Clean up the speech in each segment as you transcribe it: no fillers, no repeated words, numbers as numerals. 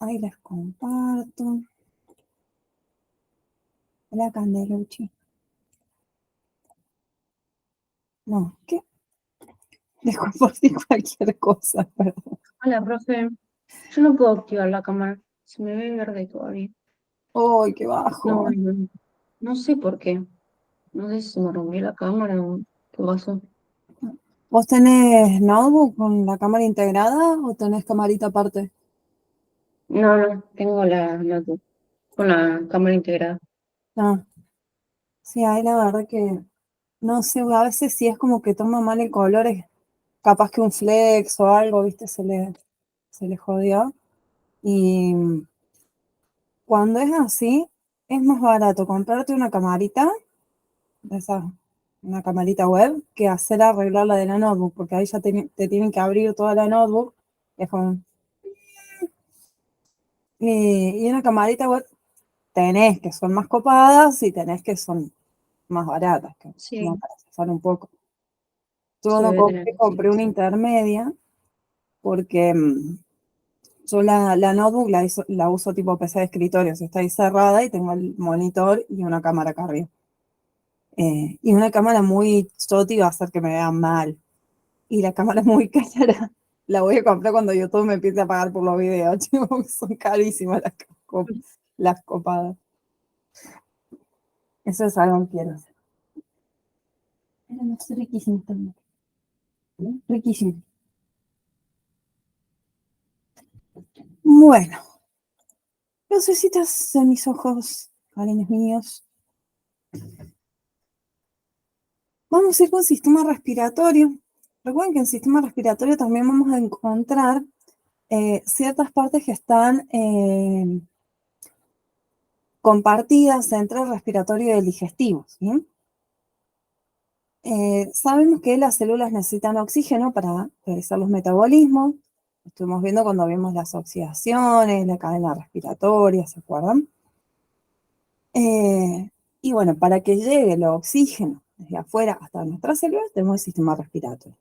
Ahí les comparto. Hola, Candeluchi. No, ¿qué? Les compartí cualquier cosa, perdón. Hola, profe. Yo no puedo activar la cámara. Se me ve verde todavía. ¡Uy, qué No, bajo! no, no sé por qué. No sé si se me rompió la cámara o qué pasó. ¿Vos tenés notebook con la cámara integrada o tenés camarita aparte? No, no, tengo la notebook con la cámara integrada. Ah, sí, ahí la verdad que no sé, a veces sí es como que toma mal el color, es capaz que un flex o algo, ¿viste? Se le jodió. Y cuando es así, es más barato comprarte una camarita, esa, una camarita web, que hacer arreglar la de la notebook, porque ahí ya te tienen que abrir toda la notebook. Es como, y una camarita web tenés que son más copadas y tenés que son más baratas, que como Sí, para zafar un poco. Yo sí, no voy a tener compré, que compré una hacer. intermedia porque yo la notebook la uso tipo PC de escritorio, si está ahí cerrada y tengo el monitor y una cámara acá arriba. Y una cámara muy choti va a hacer que me vean mal. Y la cámara es muy cara. La voy a comprar cuando YouTube me empiece a pagar por los videos, chicos, porque son carísimas las copadas. Eso es algo que quiero hacer. Pero no sé, riquísimo también. Riquísimo. Bueno, lucecitas en mis ojos, cariños míos. Vamos a ir con sistema respiratorio. Recuerden que en sistema respiratorio también vamos a encontrar ciertas partes que están compartidas entre el respiratorio y el digestivo. ¿Sí? Sabemos que las células necesitan oxígeno para realizar los metabolismos. Estuvimos viendo cuando vimos las oxidaciones, la cadena respiratoria, ¿se acuerdan? Y bueno, para que llegue el oxígeno desde afuera hasta nuestras células, tenemos el sistema respiratorio.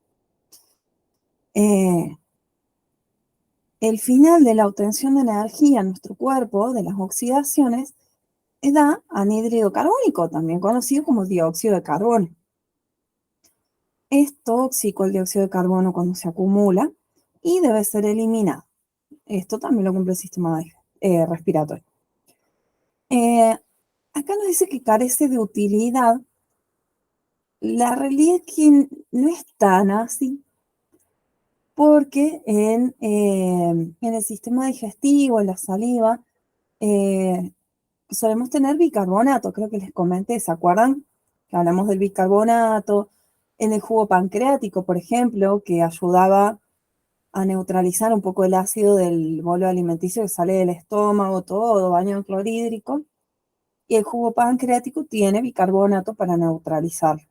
El final de la obtención de energía en nuestro cuerpo, de las oxidaciones, da anhídrido carbónico, también conocido como dióxido de carbono. Es tóxico el dióxido de carbono cuando se acumula y debe ser eliminado. Esto también lo cumple el sistema respiratorio. Acá nos dice que carece de utilidad. La realidad es que no es tan así, porque en el sistema digestivo, en la saliva, eh, solemos tener bicarbonato, creo que les comenté, ¿se acuerdan? Que hablamos del bicarbonato, en el jugo pancreático, por ejemplo, que ayudaba a neutralizar un poco el ácido del bolo alimenticio que sale del estómago, todo baño en clorhídrico, y el jugo pancreático tiene bicarbonato para neutralizarlo.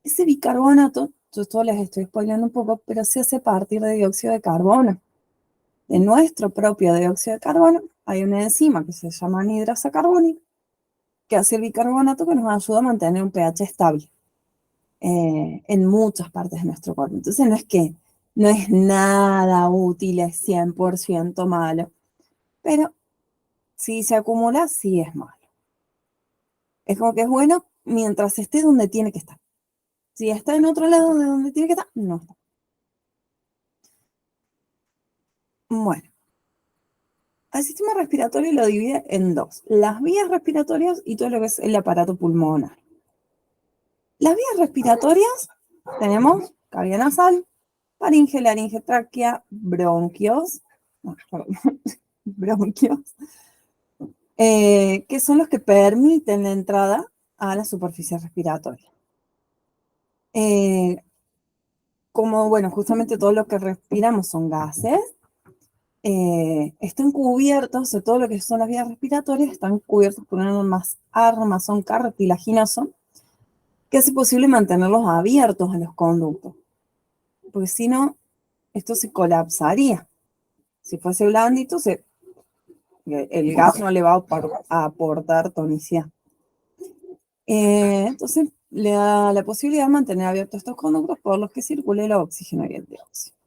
Ese bicarbonato, yo esto les estoy spoileando un poco, pero se hace a partir de dióxido de carbono. De nuestro propio dióxido de carbono hay una enzima que se llama anhidrasa carbónica, que hace el bicarbonato que nos ayuda a mantener un pH estable en muchas partes de nuestro cuerpo. Entonces no es que no es nada útil, es 100% malo, pero si se acumula, sí es malo. Es como que es bueno mientras esté donde tiene que estar. Si está en otro lado de donde tiene que estar, no está. Bueno, el sistema respiratorio lo divide en dos, las vías respiratorias y todo lo que es el aparato pulmonar. Las vías respiratorias tenemos cavidad nasal, faringe, laringe, tráquea, bronquios, no, perdón, bronquios, que son los que permiten la entrada a la superficie respiratoria. Como, bueno, justamente todo lo que respiramos son gases, están cubiertos, de todo lo que son las vías respiratorias, están cubiertos por un armazón cartilaginoso que hace posible mantenerlos abiertos a los conductos, porque si no, esto se colapsaría. Si fuese blandito, el gas no le va a aportar tonicidad. Entonces, le da la posibilidad de mantener abiertos estos conductos por los que circule el oxígeno y el dióxido.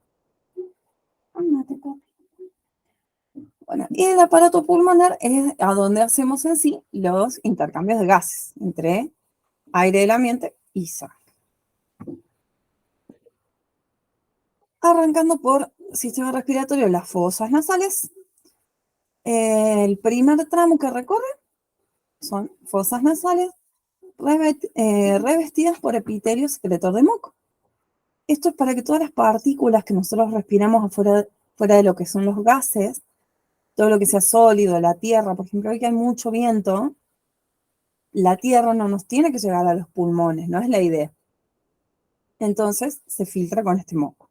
Bueno, y el aparato pulmonar es a donde hacemos en sí los intercambios de gases entre aire del ambiente y sangre. Arrancando por sistema respiratorio, las fosas nasales. El primer tramo que recorre son fosas nasales revestidas por epitelio secretor de moco. Esto es para que todas las partículas que nosotros respiramos fuera de lo que son los gases, todo lo que sea sólido, la tierra, por ejemplo, hoy que hay mucho viento, la tierra no nos tiene que llegar a los pulmones, no es la idea. Entonces se filtra con este moco.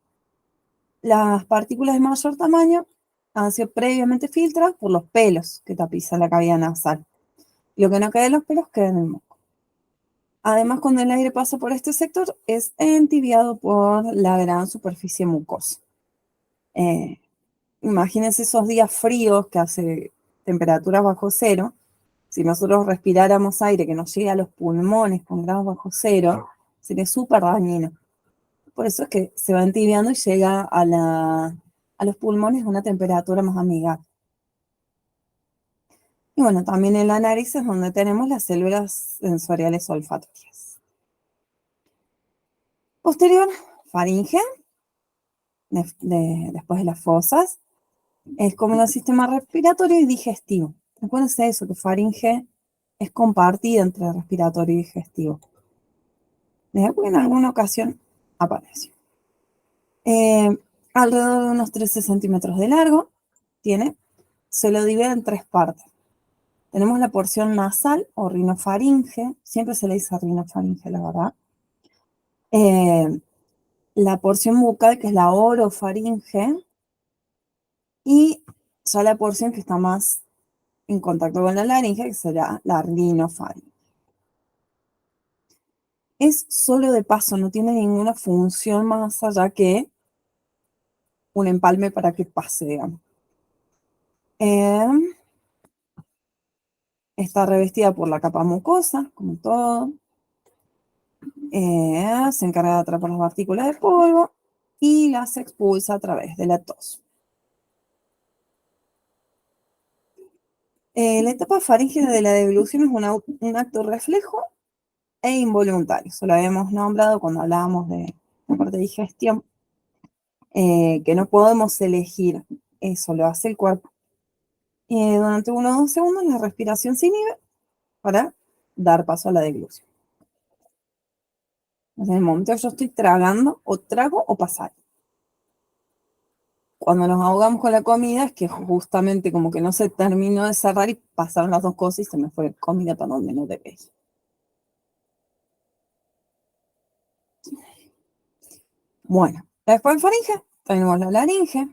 Las partículas de mayor tamaño han sido previamente filtradas por los pelos que tapizan la cavidad nasal. Lo que no queda en los pelos queda en el moco. Además, cuando el aire pasa por este sector, es entibiado por la gran superficie mucosa. Imagínense esos días fríos que hace temperaturas bajo cero. Si nosotros respiráramos aire que nos llegue a los pulmones con grados bajo cero, sería súper dañino. Por eso es que se va entibiando y llega a los pulmones a una temperatura más amigable. Y bueno, también en la nariz es donde tenemos las células sensoriales olfatorias. Posterior, faringe, después de las fosas, es como el sistema respiratorio y digestivo. Acuérdense eso, que faringe es compartida entre respiratorio y digestivo. En alguna ocasión apareció. Alrededor de unos 13 centímetros de largo, se lo divide en tres partes. Tenemos la porción nasal o rinofaringe, siempre se le dice rinofaringe, la verdad. La porción bucal, que es la orofaringe, y ya la porción que está más en contacto con la laringe, que será la rinofaringe. Es solo de paso, no tiene ninguna función más allá que un empalme para que pase, digamos. Está revestida por la capa mucosa, como todo. Se encarga de atrapar las partículas de polvo y las expulsa a través de la tos. La etapa faríngea de la deglución es un acto reflejo e involuntario. Eso lo habíamos nombrado cuando hablábamos de la parte de digestión, que no podemos elegir, eso lo hace el cuerpo. Durante 1 o 2 segundos la respiración se inhibe para dar paso a la deglución. En el momento que yo estoy tragando, o trago o pasar. Cuando nos ahogamos con la comida es que justamente como que no se terminó de cerrar y pasaron las dos cosas y se me fue comida para donde no debe ir. Bueno, después en faringe tenemos la laringe.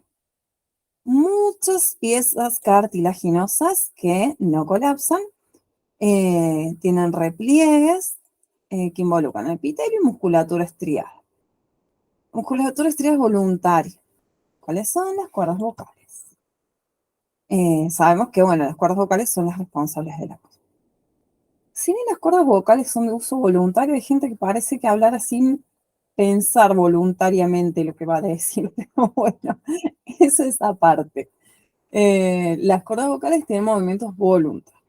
Muchas piezas cartilaginosas que no colapsan, tienen repliegues que involucran epitelio y musculatura estriada. Musculatura estriada es voluntaria. ¿Cuáles son? Las cuerdas vocales. Sabemos que, bueno, las cuerdas vocales son las responsables de la cosa. Si bien las cuerdas vocales son de uso voluntario, hay gente que parece que hablar sin pensar voluntariamente lo que va a decir, pero bueno, eso es aparte. Las cuerdas vocales tienen movimientos voluntarios.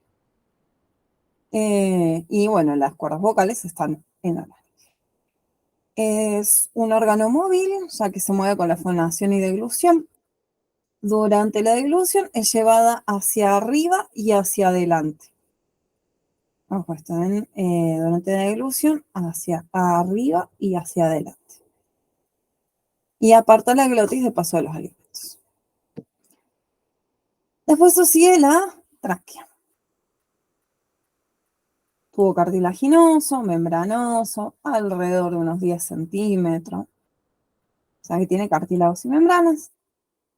Y bueno, las cuerdas vocales están en la laringe. Es un órgano móvil, ya que se mueve con la fonación y deglución. Durante la deglución es llevada hacia arriba y hacia adelante. Ojo, están durante la deglución hacia arriba y hacia adelante. Y aparta la glotis de paso de los alimentos. Después sigue la tráquea. Tubo cartilaginoso, membranoso, alrededor de unos 10 centímetros. O sea que tiene cartílagos y membranas,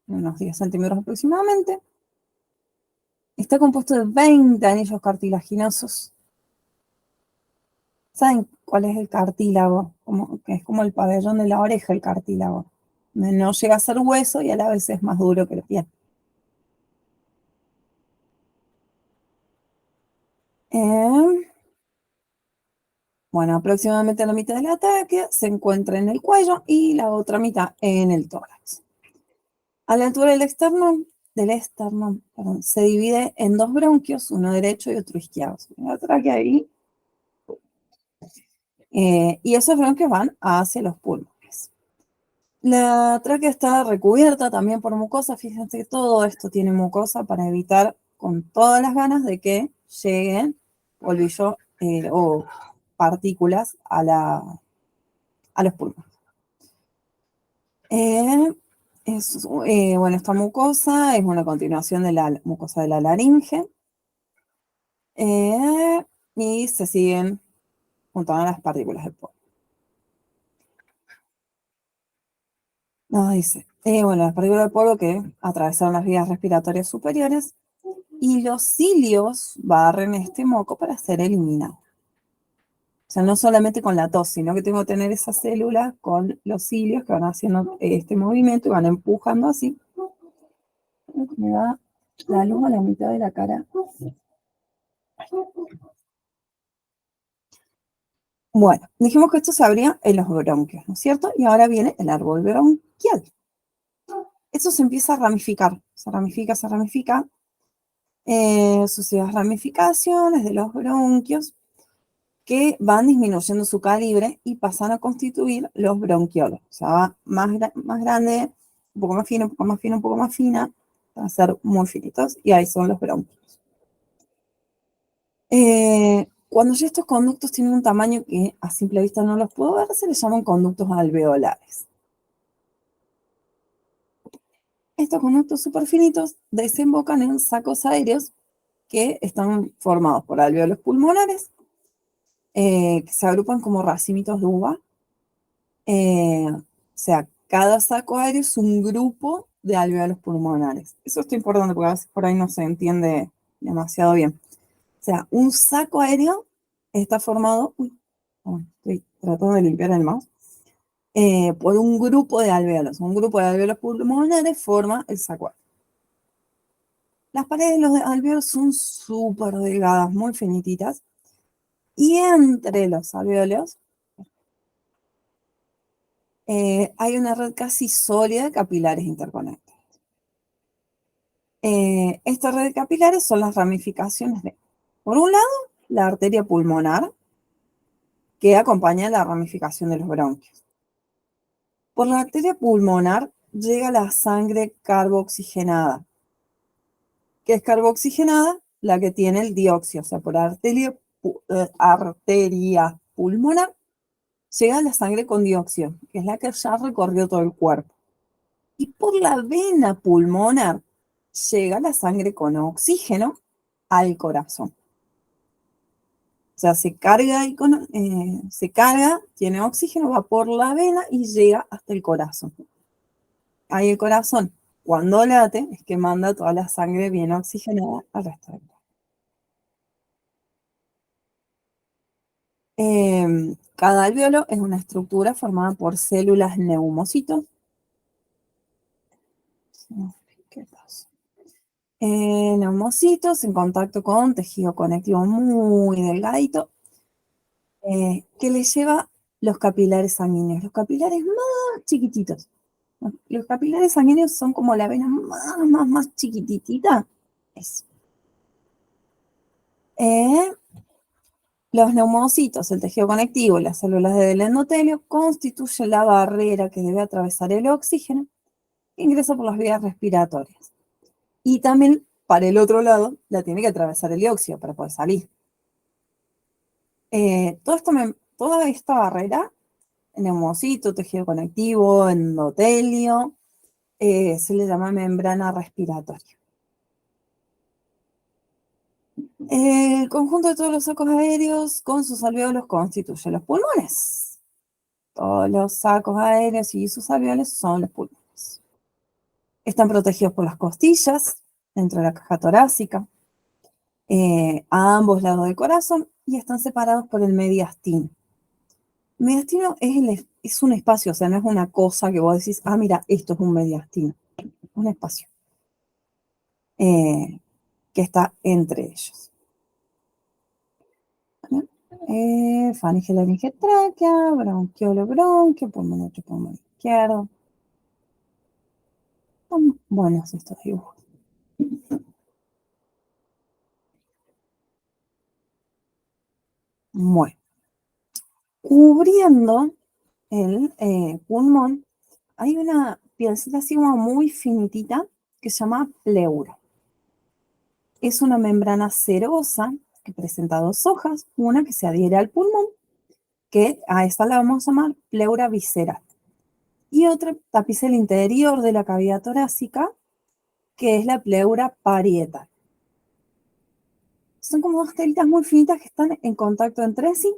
unos 10 centímetros aproximadamente. Está compuesto de 20 anillos cartilaginosos. ¿Saben cuál es el cartílago? Que es como el pabellón de la oreja, el cartílago. No llega a ser hueso y a la vez es más duro que la piel. Bueno, aproximadamente la mitad de la tráquea se encuentra en el cuello y la otra mitad en el tórax. A la altura del esternón del esternón, perdón, se divide en dos bronquios, uno derecho y otro izquierdo. La tráquea ahí. Y esos bronquios van hacia los pulmones. La tráquea está recubierta también por mucosa. Fíjense que todo esto tiene mucosa para evitar con todas las ganas de que lleguen polvillo o partículas a los pulmones. Bueno, esta mucosa es una continuación de la mucosa de la laringe y se siguen juntando las partículas del polvo. Nos dice, bueno, las partículas de polvo que atravesaron las vías respiratorias superiores y los cilios barren este moco para ser eliminado. O sea, no solamente con la tos, sino que tengo que tener esas células con los cilios que van haciendo este movimiento y van empujando así. Me da la luz a la mitad de la cara. Bueno, dijimos que esto se abría en los bronquios, ¿no es cierto? Y ahora viene el árbol bronquial. Eso se empieza a ramificar, se ramifica, sucesivas ramificaciones de los bronquios que van disminuyendo su calibre y pasan a constituir los bronquiolos. O sea, va más grande, un poco más fino, un poco más fino, un poco más fina, van a ser muy finitos, y ahí son los bronquios. Cuando ya estos conductos tienen un tamaño que a simple vista no los puedo ver, se les llaman conductos alveolares. Estos conductos superfinitos desembocan en sacos aéreos que están formados por alveolos pulmonares, que se agrupan como racimitos de uva. O sea, cada saco aéreo es un grupo de alveolos pulmonares. Eso es importante porque a veces por ahí no se entiende demasiado bien. O sea, un saco aéreo está formado, estoy tratando de limpiar el mouse, por un grupo de alveolos. Un grupo de alveolos pulmonares forma el saco aéreo. Las paredes de los alveolos son súper delgadas, muy finititas, y entre los alveolos hay una red casi sólida de capilares interconectados. Esta red de capilares son las ramificaciones de, por un lado, la arteria pulmonar, que acompaña la ramificación de los bronquios. Por la arteria pulmonar llega la sangre carbooxigenada. ¿Qué es carbooxigenada? La que tiene el dióxido. O sea, por arteria pulmonar llega la sangre con dióxido, que es la que ya recorrió todo el cuerpo. Y por la vena pulmonar llega la sangre con oxígeno al corazón. O sea, se carga, tiene oxígeno, va por la vena y llega hasta el corazón. Ahí el corazón, cuando late, es que manda toda la sangre bien oxigenada al resto del cuerpo. Cada alveolo es una estructura formada por células neumocitos. ¿Qué pasa? Neumocitos en contacto con tejido conectivo muy delgadito, que le lleva los capilares sanguíneos, los capilares más chiquititos. Los capilares sanguíneos son como la vena más chiquititita. Eso. Los neumocitos, el tejido conectivo y las células del endotelio constituyen la barrera que debe atravesar el oxígeno que ingresa por las vías respiratorias. Y también, para el otro lado, la tiene que atravesar el dióxido para poder salir. Toda esta barrera, neumocito, tejido conectivo, endotelio, se le llama membrana respiratoria. El conjunto de todos los sacos aéreos con sus alveolos constituye los pulmones. Todos los sacos aéreos y sus alveolos son los pulmones. Están protegidos por las costillas, dentro de la caja torácica, a ambos lados del corazón, y están separados por el mediastino. El mediastino es un espacio, o sea, no es una cosa que vos decís, mira, esto es un mediastino. Es un espacio que está entre ellos. Faringe, laringe, tráquea, bronquiolo, bronquio, pulmón derecho, pulmón izquierdo. Son buenos estos dibujos. Bueno, cubriendo el pulmón hay una pielcita así como muy finitita que se llama pleura. Es una membrana cerosa que presenta dos hojas, una que se adhiere al pulmón, que a esta la vamos a llamar pleura visceral, y otra tapiza el interior de la cavidad torácica, que es la pleura parietal. Son como dos telitas muy finitas que están en contacto entre sí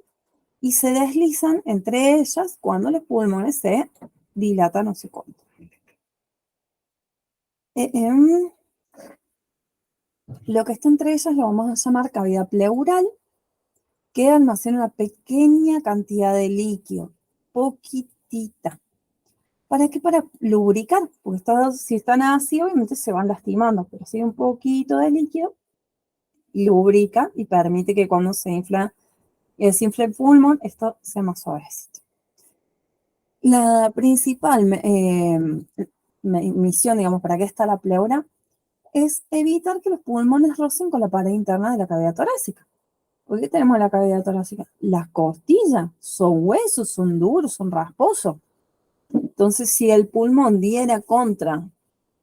y se deslizan entre ellas cuando los pulmones se dilatan o se contraen. Lo que está entre ellas lo vamos a llamar cavidad pleural, que almacena una pequeña cantidad de líquido, poquitita. ¿Para qué? Para lubricar, porque si están así, obviamente se van lastimando, pero si hay un poquito de líquido, lubrica y permite que cuando se infla y desinfla el pulmón, esto sea más suavecito. La principal misión, digamos, para qué está la pleura, es evitar que los pulmones rocen con la pared interna de la cavidad torácica. ¿Por qué tenemos la cavidad torácica? Las costillas son huesos, son duros, son rasposos. Entonces, si el pulmón diera contra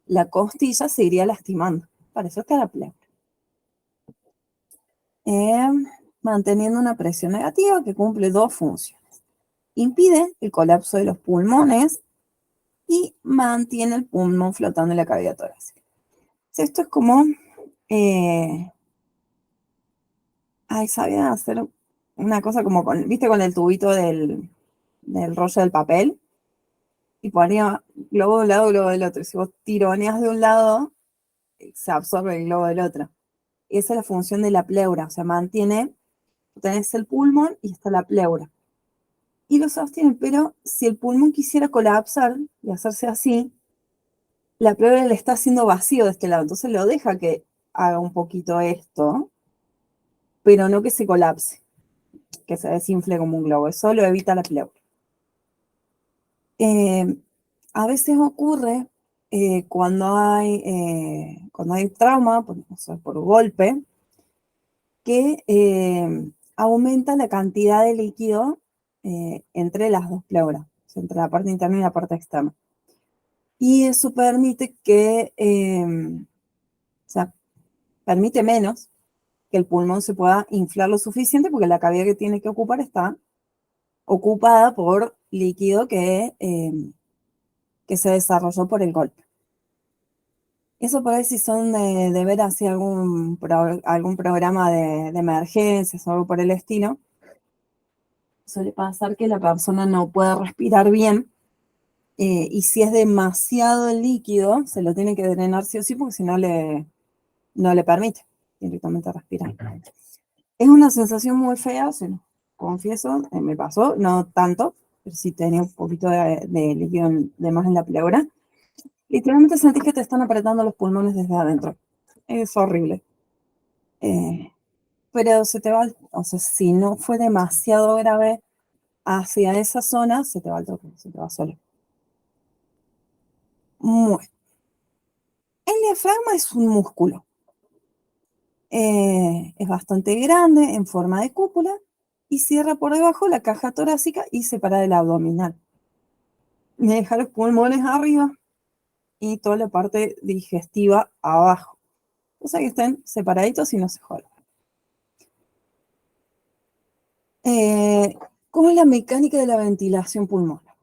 la costilla, se iría lastimando. Para eso está la pleura. Manteniendo una presión negativa que cumple dos funciones. Impide el colapso de los pulmones y mantiene el pulmón flotando en la cavidad torácica. Esto es como, sabía hacer una cosa como ¿viste? Con el tubito del rollo del papel, y ponía globo de un lado, globo del otro. Y si vos tironeas de un lado, se absorbe el globo del otro. Esa es la función de la pleura, o sea, tenés el pulmón y está la pleura. Y lo sostienen, pero si el pulmón quisiera colapsar y hacerse así, la pleura le está haciendo vacío de este lado, entonces lo deja que haga un poquito esto, pero no que se colapse, que se desinfle como un globo. Eso lo evita la pleura. A veces ocurre cuando hay trauma, por golpe, que aumenta la cantidad de líquido entre las dos pleuras, o sea, entre la parte interna y la parte externa. Y eso permite permite menos que el pulmón se pueda inflar lo suficiente, porque la cavidad que tiene que ocupar está ocupada por líquido que se desarrolló por el golpe. Eso por ahí si son de ver así algún programa de emergencias o algo por el estilo, suele pasar que la persona no puede respirar bien, y si es demasiado el líquido, se lo tiene que drenar sí o sí, porque si no no le permite directamente respirar. Es una sensación muy fea, se lo confieso, me pasó, no tanto, pero sí tenía un poquito de líquido de más en la pleura. Literalmente sentís que te están apretando los pulmones desde adentro. Es horrible. Pero se te va, o sea, si no fue demasiado grave hacia esa zona, se te va el toque, se te va solo. Bueno, el diafragma es un músculo. Es bastante grande, en forma de cúpula, y cierra por debajo la caja torácica y separa del abdominal. Me deja los pulmones arriba y toda la parte digestiva abajo. O sea que estén separaditos y no se jodan. ¿Cómo es la mecánica de la ventilación pulmonar?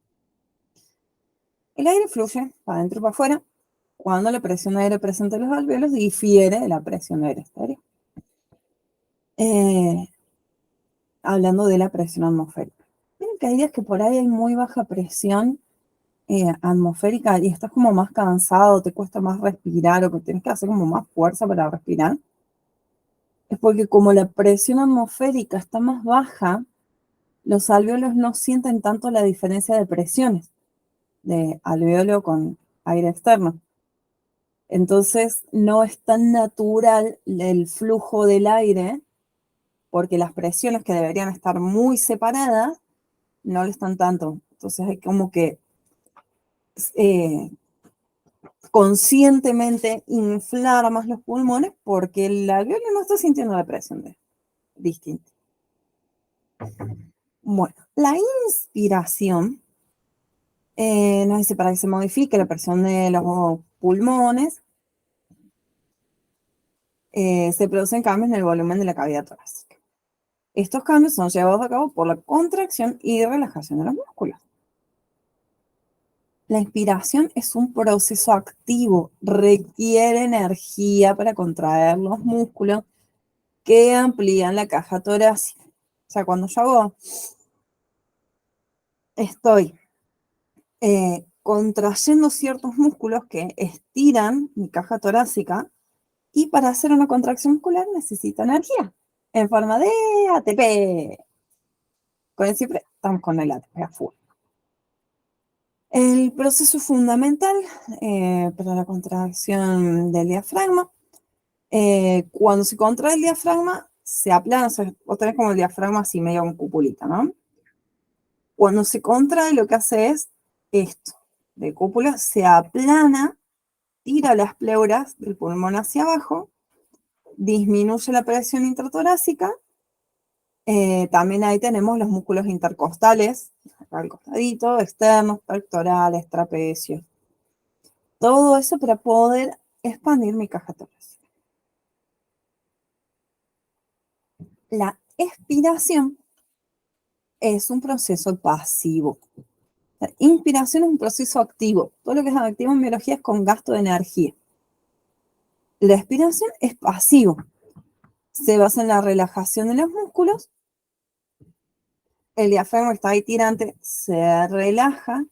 El aire fluye para adentro y para afuera cuando la presión de aire presente en los alvéolos difiere de la presión de aire exterior. Hablando de la presión atmosférica. Miren que hay días que por ahí hay muy baja presión atmosférica y estás como más cansado, te cuesta más respirar o que tienes que hacer como más fuerza para respirar. Es porque como la presión atmosférica está más baja, los alvéolos no sienten tanto la diferencia de presiones de alvéolo con aire externo. Entonces no es tan natural el flujo del aire, porque las presiones que deberían estar muy separadas no lo están tanto. Entonces hay como que conscientemente inflar más los pulmones porque el alvéolo no está sintiendo la presión distinta. Bueno, la inspiración nos dice para que se modifique la presión de los pulmones, se producen cambios en el volumen de la cavidad torácica. Estos cambios son llevados a cabo por la contracción y relajación de los músculos. La inspiración es un proceso activo, requiere energía para contraer los músculos que amplían la caja torácica. O sea, cuando yo estoy contrayendo ciertos músculos que estiran mi caja torácica, y para hacer una contracción muscular necesito energía en forma de ATP. Siempre estamos con el ATP a full. El proceso fundamental para la contracción del diafragma, cuando se contrae el diafragma, se aplana, vos tenés como el diafragma así medio con cupulita, ¿no? Cuando se contrae lo que hace es esto, de cúpula, se aplana, tira las pleuras del pulmón hacia abajo, disminuye la presión intratorácica. También ahí tenemos los músculos intercostales, acá al costadito, externos, pectorales, trapecios. Todo eso para poder expandir mi caja torácica. La expiración es un proceso pasivo. La inspiración es un proceso activo. Todo lo que es activo en biología es con gasto de energía. La expiración es pasivo. Se basa en la relajación de los músculos. El diafragma está ahí tirante, se relaja,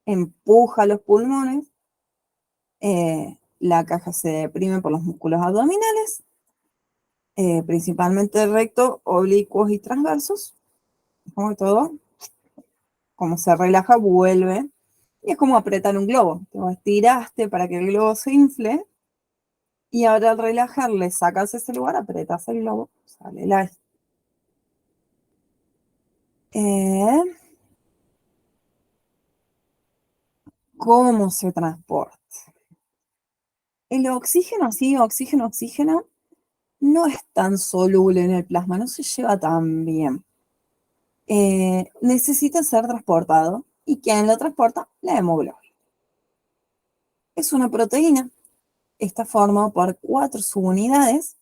empuja los pulmones, la caja se deprime por los músculos abdominales, principalmente rectos, oblicuos y transversos. Como todo, como se relaja, vuelve. Y es como apretar un globo. Te estiraste para que el globo se infle, y ahora al relajarle, sacas ese lugar, apretas el globo, sale el aire. ¿Cómo se transporta? El oxígeno, sí, oxígeno, oxígeno, no es tan soluble en el plasma, no se lleva tan bien. Necesita ser transportado. ¿Y quién lo transporta? La hemoglobina. Es una proteína. Está formado por 4 subunidades.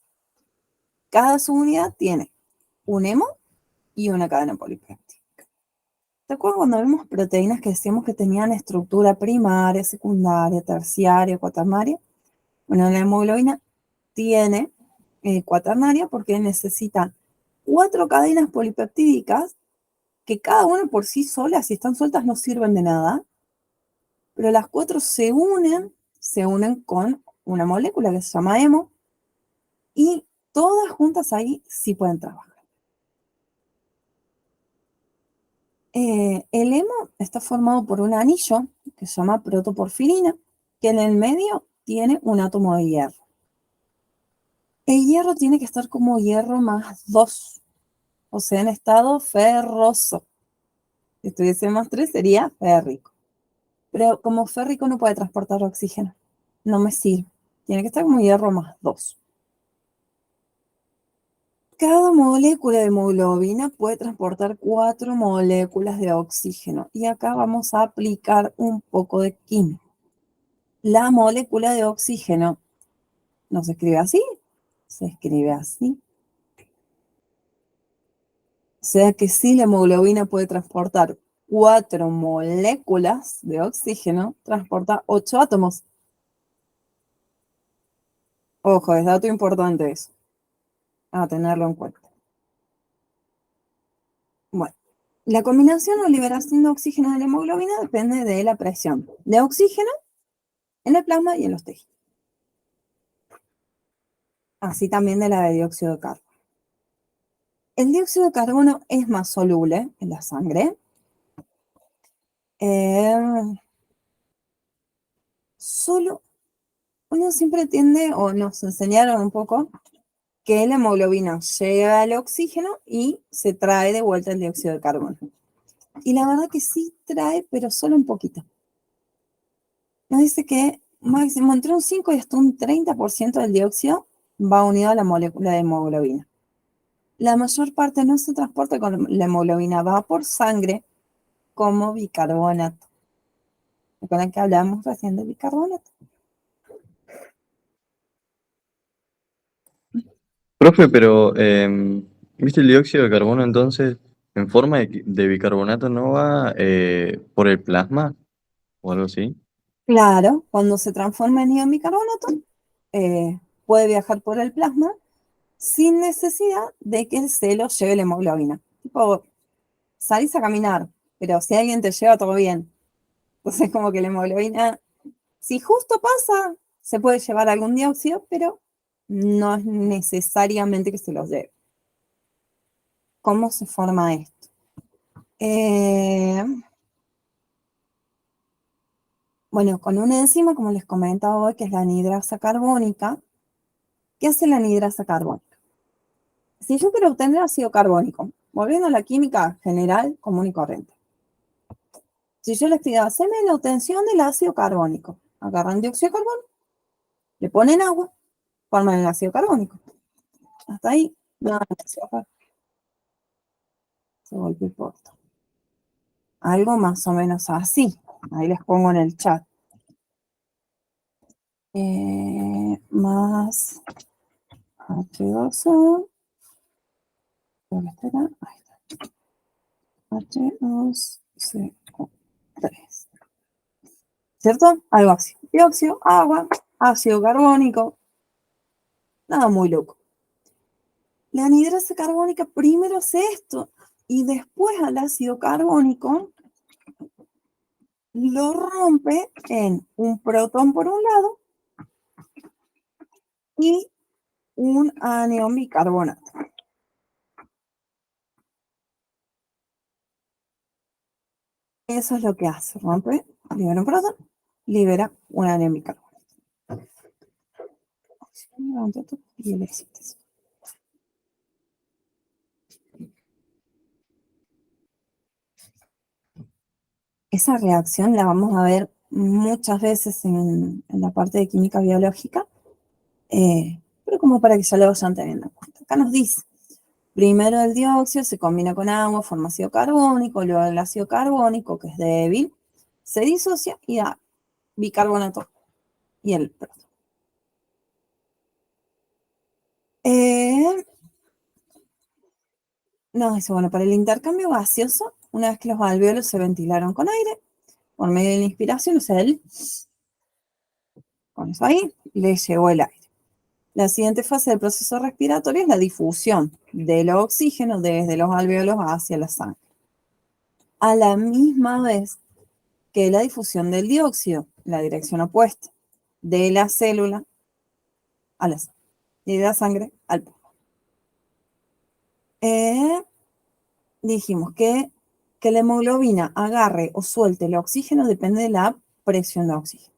Cada subunidad tiene un hemo y una cadena polipéptica. ¿Te acuerdas cuando vimos proteínas que decíamos que tenían estructura primaria, secundaria, terciaria, cuaternaria? Bueno, la hemoglobina tiene cuaternaria porque necesita 4 cadenas polipeptídicas que cada una por sí sola, si están sueltas, no sirven de nada, pero las 4 se unen con una molécula que se llama hemo, y todas juntas ahí sí pueden trabajar. El hemo está formado por un anillo que se llama protoporfirina, que en el medio tiene un átomo de hierro. El hierro tiene que estar como hierro más 2, o sea, en estado ferroso. Si estuviese más 3 sería férrico. Pero como férrico no puede transportar oxígeno. No me sirve. Tiene que estar como hierro más 2. Cada molécula de hemoglobina puede transportar 4 moléculas de oxígeno. Y acá vamos a aplicar un poco de química. La molécula de oxígeno no se escribe así, se escribe así. O sea que si la hemoglobina puede transportar 4 moléculas de oxígeno, transporta 8 átomos. Ojo, es dato importante eso, a tenerlo en cuenta. Bueno, la combinación o liberación de oxígeno de la hemoglobina depende de la presión de oxígeno en el plasma y en los tejidos. Así también de la de dióxido de carbono. El dióxido de carbono es más soluble en la sangre. Solo uno siempre tiende, o nos enseñaron un poco, que la hemoglobina llega al oxígeno y se trae de vuelta el dióxido de carbono. Y la verdad que sí trae, pero solo un poquito. Nos dice que máximo entre un 5 y hasta un 30% del dióxido va unido a la molécula de hemoglobina. La mayor parte no se transporta con la hemoglobina, va por sangre como bicarbonato. ¿Recuerdan que hablamos recién de bicarbonato? Profe, pero ¿viste el dióxido de carbono entonces en forma de bicarbonato no va por el plasma o algo así? Claro, cuando se transforma en ion bicarbonato, puede viajar por el plasma sin necesidad de que se lo lleve la hemoglobina. Tipo, salís a caminar, pero si alguien te lleva, todo bien. Entonces, como que la hemoglobina, si justo pasa, se puede llevar algún dióxido, pero no es necesariamente que se lo lleve. ¿Cómo se forma esto? Bueno, con una enzima, como les comentaba hoy, que es la anidrasa carbónica. ¿Qué hace la anidrasa carbónica? Si yo quiero obtener ácido carbónico, volviendo a la química general, común y corriente. Si yo les pido, haceme la obtención del ácido carbónico, agarran dióxido de carbono, le ponen agua, forman el ácido carbónico. Hasta ahí, nada más. Se volvió corto. Algo más o menos así. Ahí les pongo en el chat. Más H2O. ¿Dónde estará? Ahí está. H2CO3. ¿Cierto? Algo así. Dióxido, agua, ácido carbónico. Nada muy loco. La anhidrasa carbónica primero hace esto y después al ácido carbónico lo rompe en un protón por un lado y un anión bicarbonato. Eso es lo que hace, rompe, libera un protón, libera un anión bicarbonato. Y el éxito. Esa reacción la vamos a ver muchas veces en la parte de química biológica, pero como para que ya lo vayan teniendo en cuenta. Acá nos dice, primero el dióxido se combina con agua, forma ácido carbónico, luego el ácido carbónico, que es débil, se disocia y da bicarbonato y el protón. Nos dice, bueno, para el intercambio gaseoso, una vez que los alvéolos se ventilaron con aire, por medio de la inspiración, o sea, él, con eso ahí, le llegó el aire. La siguiente fase del proceso respiratorio es la difusión del oxígeno desde los alvéolos hacia la sangre. A la misma vez que la difusión del dióxido, la dirección opuesta, de la célula a la sangre, y de la sangre al pulmón. Dijimos que la hemoglobina agarre o suelte el oxígeno depende de la presión de oxígeno.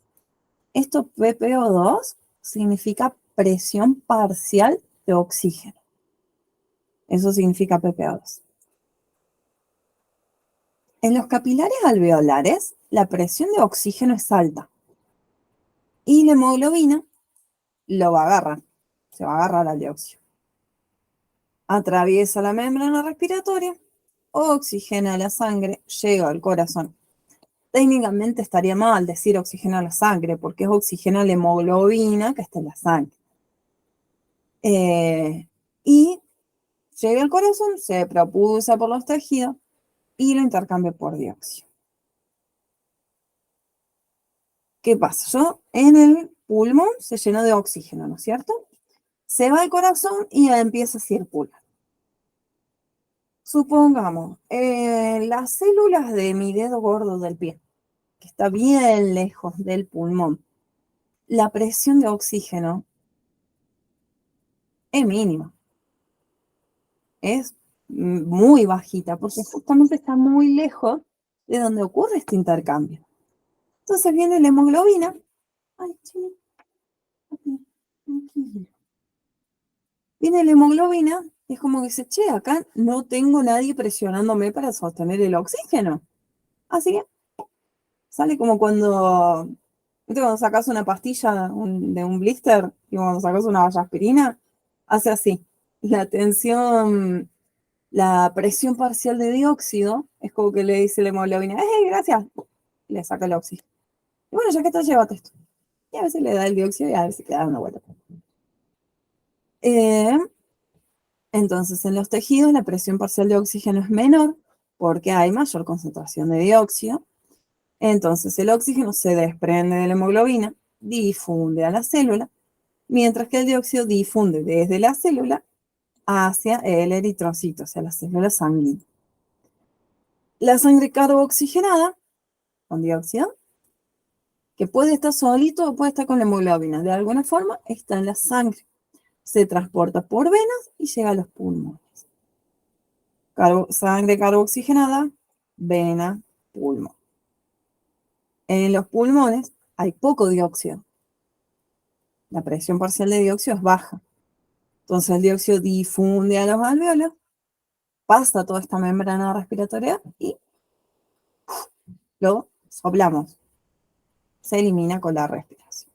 Esto PPO2 significa presión parcial de oxígeno. Eso significa PPO2. En los capilares alveolares, la presión de oxígeno es alta y la hemoglobina lo va a agarrar, se va a agarrar al dióxido. Atraviesa la membrana respiratoria, oxigena la sangre, llega al corazón. Técnicamente estaría mal decir oxigena la sangre, porque es oxigena la hemoglobina que está en la sangre. Y llega al corazón, se propulsa por los tejidos y lo intercambia por dióxido. ¿Qué pasa? Yo en el pulmón se llenó de oxígeno, ¿no es cierto? Se va al corazón y empieza a circular. Supongamos, las células de mi dedo gordo del pie, que está bien lejos del pulmón, la presión de oxígeno es mínima, es muy bajita, porque justamente está muy lejos de donde ocurre este intercambio. Entonces viene la hemoglobina. Ay, chile, tranquilo. Viene la hemoglobina y es como que dice, che, acá no tengo nadie presionándome para sostener el oxígeno. Así que sale como cuando, ¿viste? Cuando sacas una pastilla de un blister y cuando sacas una aspirina, hace así. la tensión, la presión parcial de dióxido, es como que le dice la hemoglobina, gracias! Le saca el oxígeno. Y bueno, ya que te llévate esto. Y a veces le da el dióxido y a veces queda dando vuelta. Entonces, en los tejidos la presión parcial de oxígeno es menor porque hay mayor concentración de dióxido. Entonces, el oxígeno se desprende de la hemoglobina, difunde a la célula, mientras que el dióxido difunde desde la célula hacia el eritrocito, o sea, la célula sanguínea. La sangre carbooxigenada con dióxido, que puede estar solito o puede estar con la hemoglobina, de alguna forma está en la sangre. Se transporta por venas y llega a los pulmones. Sangre carbooxigenada, vena, pulmón. En los pulmones hay poco dióxido. La presión parcial de dióxido es baja. Entonces el dióxido difunde a los alvéolos, pasa toda esta membrana respiratoria y lo soplamos. Se elimina con la respiración.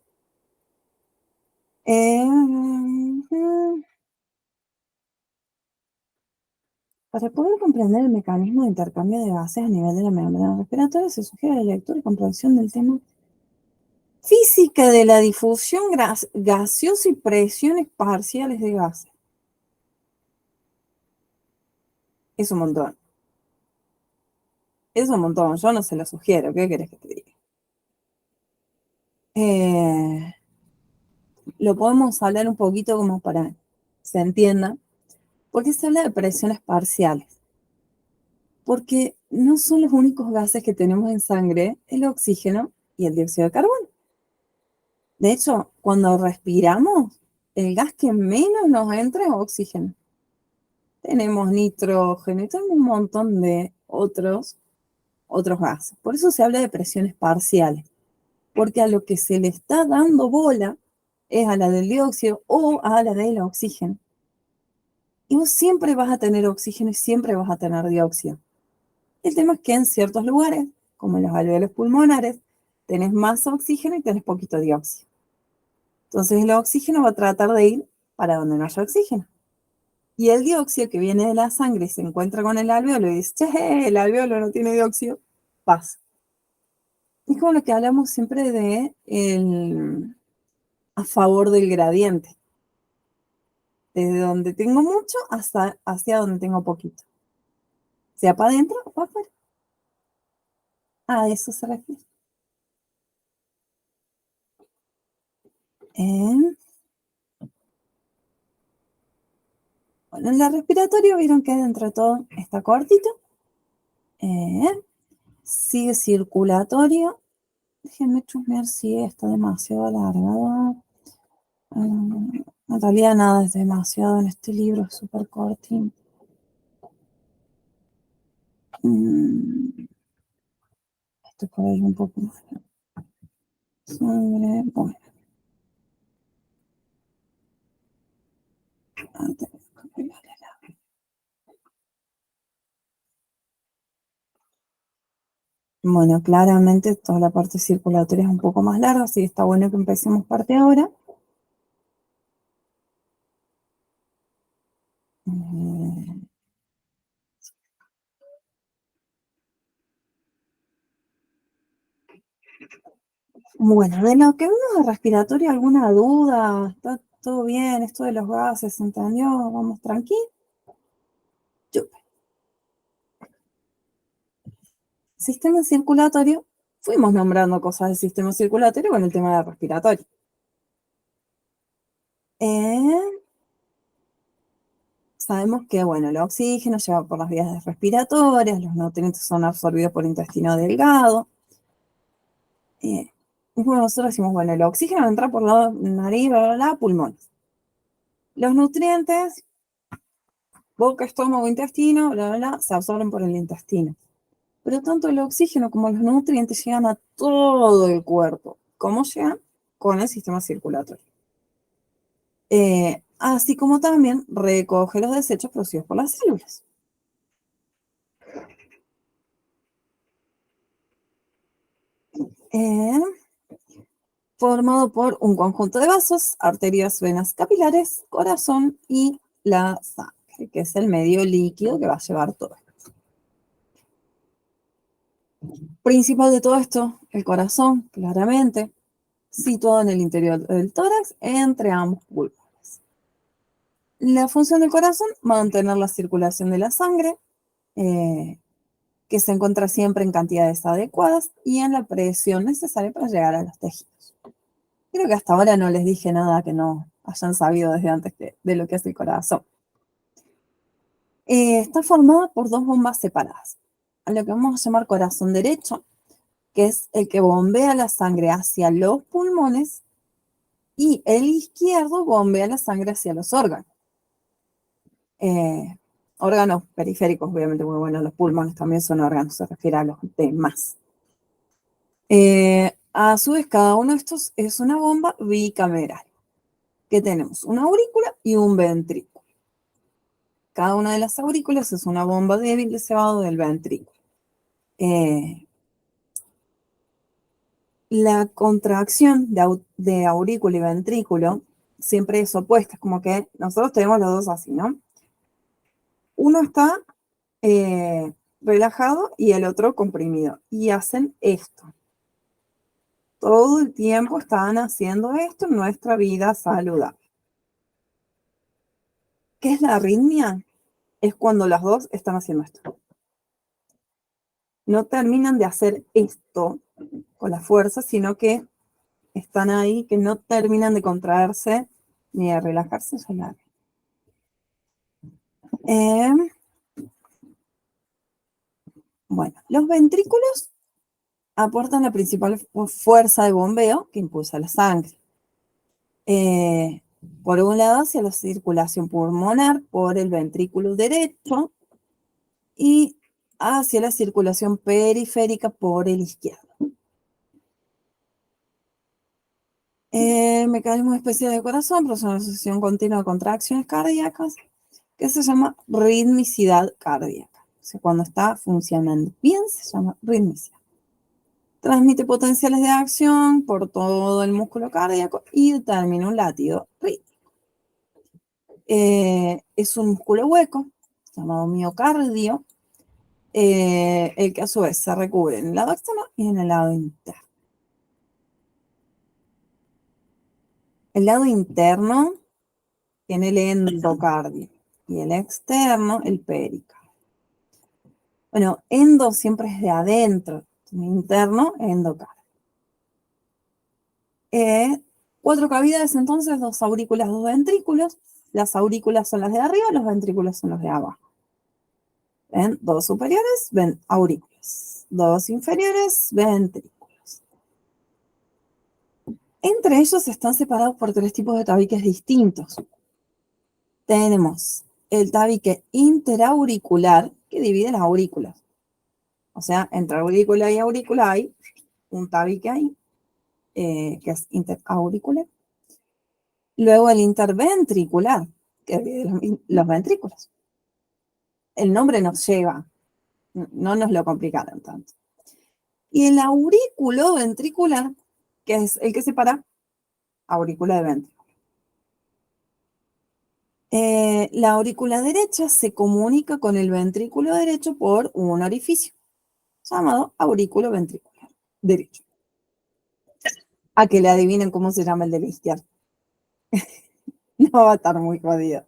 Para poder comprender el mecanismo de intercambio de gases a nivel de la membrana respiratoria, se sugiere la lectura y comprensión del tema física de la difusión gaseosa y presiones parciales de gases. Es un montón. Es un montón. Yo no se lo sugiero. ¿Qué querés que te diga? Lo podemos hablar un poquito como para que se entienda. ¿Por qué se habla de presiones parciales? Porque no son los únicos gases que tenemos en sangre el oxígeno y el dióxido de carbono. De hecho, cuando respiramos, el gas que menos nos entra es oxígeno. Tenemos nitrógeno y tenemos un montón de otros gases. Por eso se habla de presiones parciales, porque a lo que se le está dando bola es a la del dióxido o a la del oxígeno. Y vos siempre vas a tener oxígeno y siempre vas a tener dióxido. El tema es que en ciertos lugares, como en los alvéolos pulmonares, tenés más oxígeno y tenés poquito dióxido. Entonces el oxígeno va a tratar de ir para donde no haya oxígeno. Y el dióxido que viene de la sangre y se encuentra con el alvéolo y dice, che, el alvéolo no tiene dióxido, pasa. Es como lo que hablamos siempre de a favor del gradiente. Desde donde tengo mucho hasta hacia donde tengo poquito. Sea para adentro o para afuera. A eso se refiere. Bueno, en la respiratoria vieron que dentro de todo está cortito. Sigue circulatorio. Déjenme chusmear si está demasiado alargado. En realidad nada es demasiado en este libro, es súper cortín. Esto por ahí un poco más. Sangre, bueno. Bueno, claramente toda la parte circulatoria es un poco más larga, así que está bueno que empecemos parte ahora. Bueno, de lo que vimos de respiratorio, ¿alguna duda? ¿Está todo bien? Esto de los gases, ¿se entendió? ¿Vamos tranquilos? Sistema circulatorio, fuimos nombrando cosas del sistema circulatorio con el tema de respiratorio. Sabemos que, bueno, el oxígeno lleva por las vías respiratorias, los nutrientes son absorbidos por el intestino delgado. Y bueno, nosotros decimos, bueno, el oxígeno entra por la nariz, pulmones. Los nutrientes, boca, estómago, intestino, se absorben por el intestino. Pero tanto el oxígeno como los nutrientes llegan a todo el cuerpo. ¿Cómo llegan? Con el sistema circulatorio. Así como también recoge los desechos producidos por las células. Formado por un conjunto de vasos, arterias, venas capilares, corazón y la sangre, que es el medio líquido que va a llevar todo esto. Principal de todo esto, el corazón, claramente, situado en el interior del tórax, entre ambos pulmones. La función del corazón, mantener la circulación de la sangre, que se encuentra siempre en cantidades adecuadas y en la presión necesaria para llegar a los tejidos. Creo que hasta ahora no les dije nada que no hayan sabido desde antes de lo que es el corazón. Está formada por dos bombas separadas, a lo que vamos a llamar corazón derecho, que es el que bombea la sangre hacia los pulmones, y el izquierdo bombea la sangre hacia los órganos. Órganos periféricos, obviamente, muy bueno, los pulmones también son órganos, se refiere a los demás. A su vez, cada uno de estos es una bomba bicameral, que tenemos una aurícula y un ventrículo. Cada una de las aurículas es una bomba débil de cebado del ventrículo. La contracción de aurícula y ventrículo siempre es opuesta, es como que nosotros tenemos los dos así, ¿no? Uno está relajado y el otro comprimido, y hacen esto. Todo el tiempo están haciendo esto en nuestra vida saludable. ¿Qué es la arritmia? Es cuando las dos están haciendo esto. No terminan de hacer esto con la fuerza, sino que están ahí, que no terminan de contraerse ni de relajarse. Bueno, los ventrículos aportan la principal fuerza de bombeo que impulsa la sangre. Por un lado, hacia la circulación pulmonar por el ventrículo derecho y hacia la circulación periférica por el izquierdo. El mecanismo especial del corazón produce una sucesión continua de contracciones cardíacas que se llama ritmicidad cardíaca. O sea, cuando está funcionando bien, se llama ritmicidad. Transmite potenciales de acción por todo el músculo cardíaco y determina un latido rítmico. Es un músculo hueco, llamado miocardio, el que a su vez se recubre en el lado externo y en el lado interno. El lado interno tiene el endocardio y el externo el pericardio. Bueno, endo siempre es de adentro, interno, endocardio. 4 cavidades entonces, 2 aurículas, 2 ventrículos. Las aurículas son las de arriba, los ventrículos son los de abajo. ¿Ven? 2 superiores, aurículas. 2 inferiores, ventrículos. Entre ellos están separados por 3 tipos de tabiques distintos. Tenemos el tabique interauricular, que divide las aurículas. O sea, entre aurícula y aurícula hay un tabique ahí, que es interauricular. Luego el interventricular, que divide los ventrículos. El nombre nos lleva, no nos lo complicaron tanto. Y el aurículo ventricular, que es el que separa aurícula de ventrículo. La aurícula derecha se comunica con el ventrículo derecho por un orificio llamado aurículo ventricular derecho. A que le adivinen cómo se llama el de la izquierda. No va a estar muy jodido.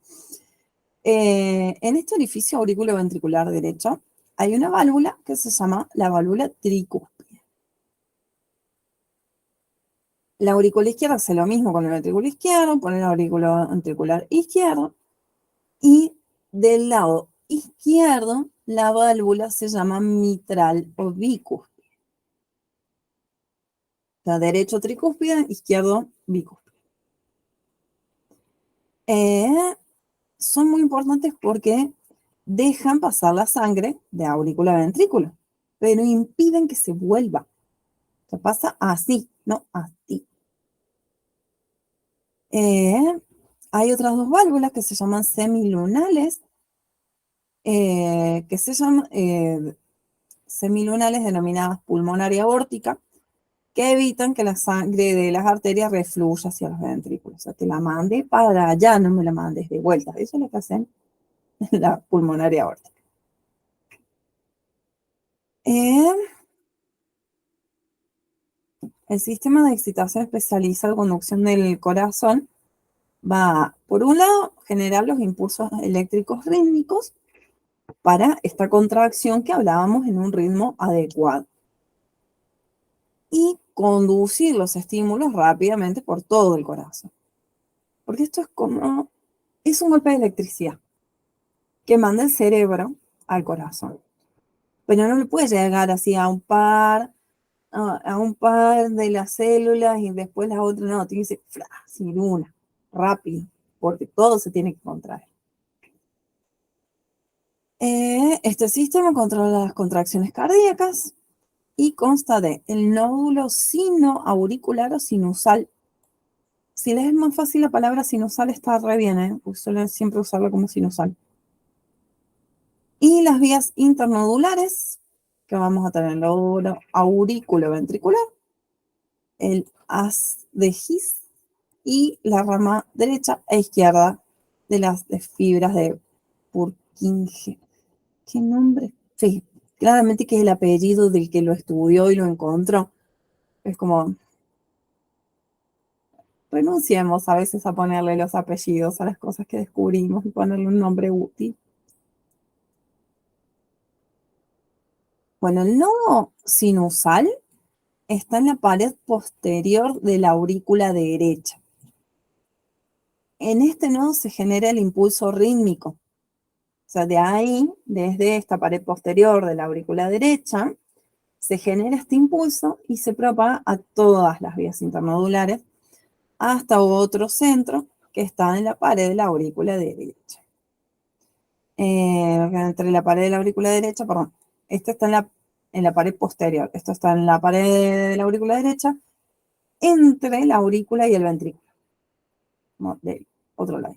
En este orificio aurículo ventricular derecho hay una válvula que se llama la válvula tricúspide. La aurícula izquierda hace lo mismo con el ventrículo izquierdo, pone el aurículo ventricular izquierdo, y del lado izquierdo la válvula se llama mitral o bicúspide. O sea, derecho tricúspide, izquierdo bicúspide. Son muy importantes porque dejan pasar la sangre de aurícula a ventrículo, pero impiden que se vuelva. O sea, pasa así, no así. Hay otras 2 válvulas que se llaman semilunales, semilunales denominadas pulmonar y aórtica, que evitan que la sangre de las arterias refluya hacia los ventrículos. O sea, te la mande para allá, no me la mandes de vuelta. Eso es lo que hacen en la pulmonaria aórtica. El sistema de excitación especializada de conducción del corazón va, por un lado, generar los impulsos eléctricos rítmicos para esta contracción que hablábamos en un ritmo adecuado. Y conducir los estímulos rápidamente por todo el corazón. Porque esto es un golpe de electricidad que manda el cerebro al corazón. Pero no le puede llegar así a un par de las células y después las otras, no, tiene que ser sin una, rápido, porque todo se tiene que contraer. Este sistema controla las contracciones cardíacas y consta de el nódulo sinoauricular o sinusal. Si les es más fácil la palabra sinusal está re bien, porque suelen siempre usarlo como sinusal. Y las vías internodulares, que vamos a tener el nódulo auriculoventricular, el haz de His y la rama derecha e izquierda de las fibras de Purkinje. ¿Qué nombre? Sí, claramente que es el apellido del que lo estudió y lo encontró. Es como, renunciemos a veces a ponerle los apellidos a las cosas que descubrimos y ponerle un nombre útil. Bueno, el nodo sinusal está en la pared posterior de la aurícula derecha. En este nodo se genera el impulso rítmico. O sea, de ahí, desde esta pared posterior de la aurícula derecha, se genera este impulso y se propaga a todas las vías internodulares hasta otro centro que está en la pared de la aurícula derecha. Entre la pared de la aurícula derecha, perdón, esto está en la pared posterior, esto está en la pared de la aurícula derecha, entre la aurícula y el ventrículo. De otro lado.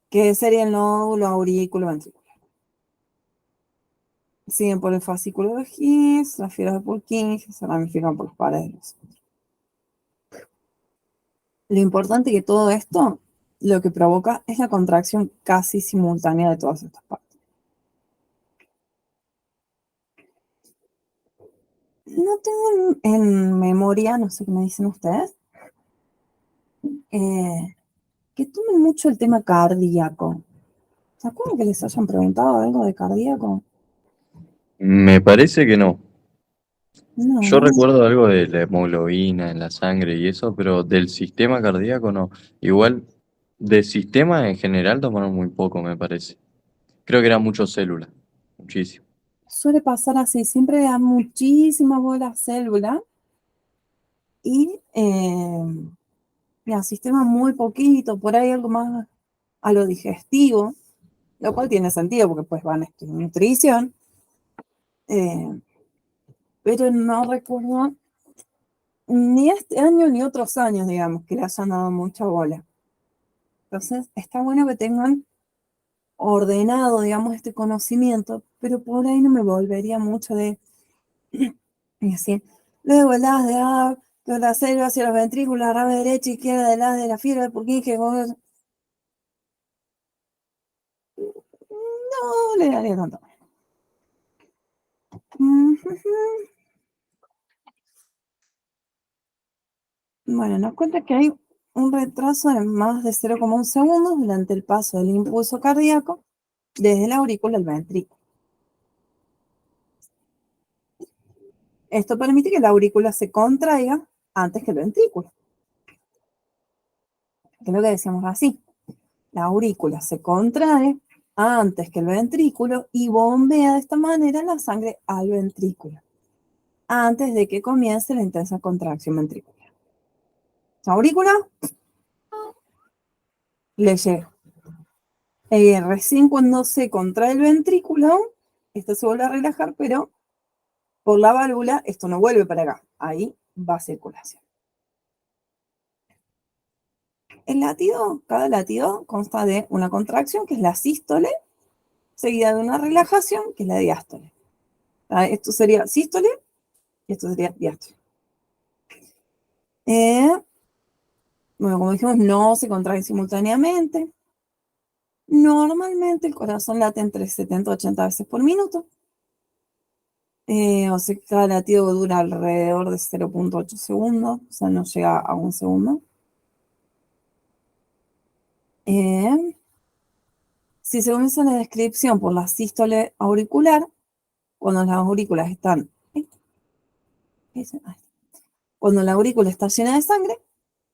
Que sería el nódulo aurículo-ventricular. Siguen por el fascículo de His, las fibras de Purkinje se ramifican por las paredes de los otros. Lo importante que todo esto lo que provoca es la contracción casi simultánea de todas estas partes. No tengo en memoria, no sé qué me dicen ustedes, que tomen mucho el tema cardíaco. ¿Se acuerdan que les hayan preguntado algo de cardíaco? Me parece que no. Yo No. recuerdo algo de la hemoglobina en la sangre y eso, pero del sistema cardíaco no. Igual, del sistema en general tomaron muy poco, me parece. Creo que eran muchas células, muchísimo. Suele pasar así, siempre dan muchísimas bolas células y el sistema muy poquito, por ahí algo más a lo digestivo, lo cual tiene sentido porque pues van a estudiar nutrición, pero no recuerdo ni este año ni otros años, digamos, que le hayan dado mucha bola. Entonces, está bueno que tengan ordenado, digamos, este conocimiento, pero por ahí no me volvería mucho de decir, luego el haz de la célula hacia los ventrículos, la rama derecha, izquierda, del haz de la fibra de Purkinje, no le daría tanto. Bueno, nos cuenta que hay un retraso de más de 0,1 segundos durante el paso del impulso cardíaco desde la aurícula al ventrículo. Esto permite que la aurícula se contraiga antes que el ventrículo. Que es lo que decíamos así. La aurícula se contrae antes que el ventrículo y bombea de esta manera la sangre al ventrículo, antes de que comience la intensa contracción ventricular. La aurícula le llega. Recién cuando se contrae el ventrículo, esto se vuelve a relajar, pero por la válvula esto no vuelve para acá. Ahí va circulación. El latido, cada latido consta de una contracción, que es la sístole, seguida de una relajación, que es la diástole. Esto sería sístole y esto sería diástole. Bueno, como dijimos, no se contraen simultáneamente. Normalmente el corazón late entre 70 y 80 veces por minuto. O sea que cada latido dura alrededor de 0,8 segundos, o sea, no llega a 1 segundo. Si se comienza la descripción por la sístole auricular, cuando las aurículas están... Cuando la aurícula está llena de sangre,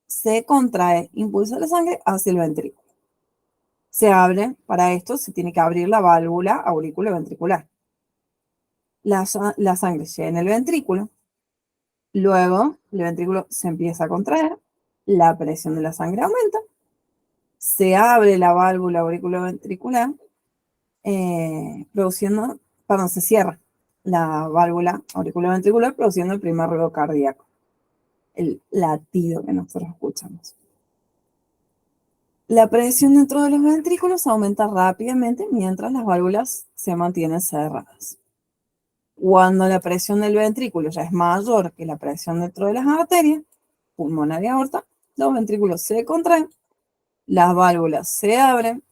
se contrae, impulsa la sangre hacia el ventrículo. Se abre, para esto se tiene que abrir la válvula auriculoventricular. La sangre llega en el ventrículo, luego el ventrículo se empieza a contraer, la presión de la sangre aumenta, se abre la válvula auriculoventricular, se cierra la válvula auriculoventricular produciendo el primer ruido cardíaco, el latido que nosotros escuchamos. La presión dentro de los ventrículos aumenta rápidamente mientras las válvulas se mantienen cerradas. Cuando la presión del ventrículo ya es mayor que la presión dentro de las arterias, pulmonar y aorta, los ventrículos se contraen, las válvulas se abren,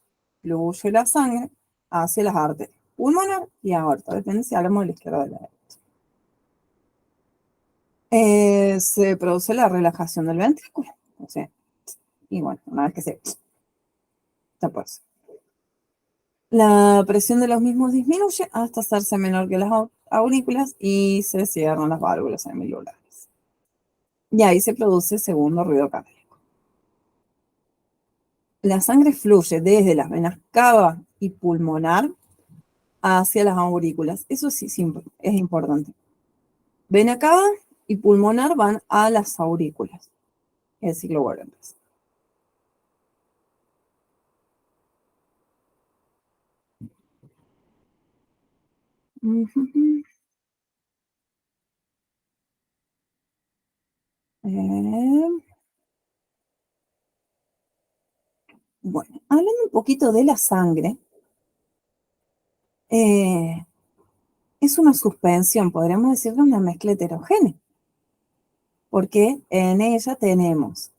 fluye la sangre hacia las arterias, pulmonar y aorta, depende si hablamos de la izquierda o de la derecha. Se produce la relajación del ventrículo, o sea, y bueno, una vez que se tapa eso. La presión de los mismos disminuye hasta hacerse menor que las aurículas y se cierran las válvulas semilulares. Y ahí se produce el segundo ruido cardíaco. La sangre fluye desde las venas cava y pulmonar hacia las aurículas. Eso sí es importante. Vena cava y pulmonar van a las aurículas. El ciclo Werner. Bueno, hablando un poquito de la sangre, es una suspensión, podríamos decirlo, una mezcla heterogénea, porque en ella tenemos